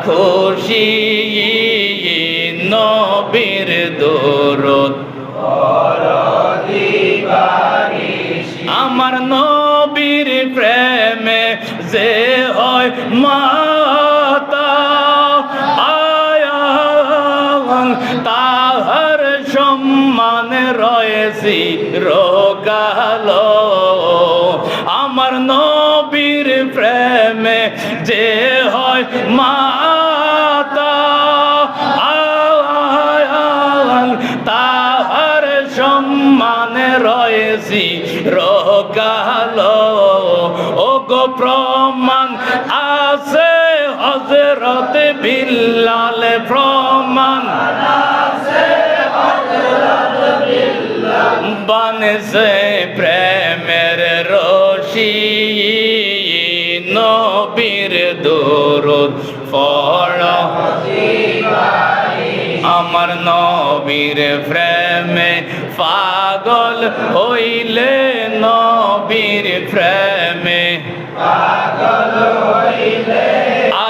খুশি নবীর দরুদ আমার নবীর প্রেমে যে হয় মাতা আয়ান তাহার সম্মান রয়েছি রোগাল আমার নবীর প্রেমে যে হয় মাতা আয়ান তাহার সম্মানে রয়েছি রোগাল ও গো প্রমাণ আছে হযরত বিল্লাল প্রমাণ বানছে প্রেমের রশি নবীর দরুদ পড়ো আমার নবীর প্রেমে পাগল হইলে নবীর প্রেমে পাগল হইলে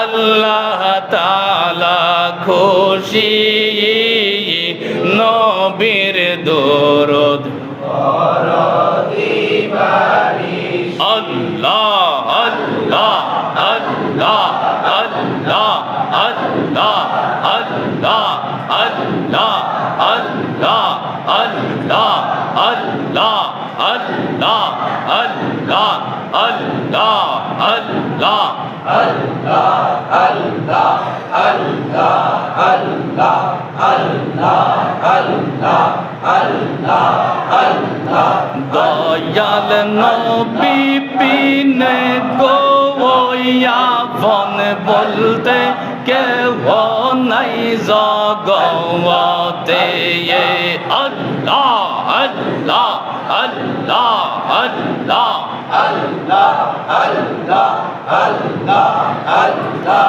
আল্লাহ তাআলা খুশি নবীর দরুদ আল্লাহ আল্লাহ আল্লাহ আল্লাহ আল্লাহ আল্লাহ আল্লাহ আল্লাহ আল্লাহ আল্লাহ আল্লাহ আল্লাহ আল্লাহ আল্লাহ দয়াল নবী বিনে গোয়াবন বলতে কেহ নাই জগতে আল্লাহ আল্লাহ আল্লাহ আল্লাহ আল্লাহ আল্লাহ আল্লাহ আল্লাহ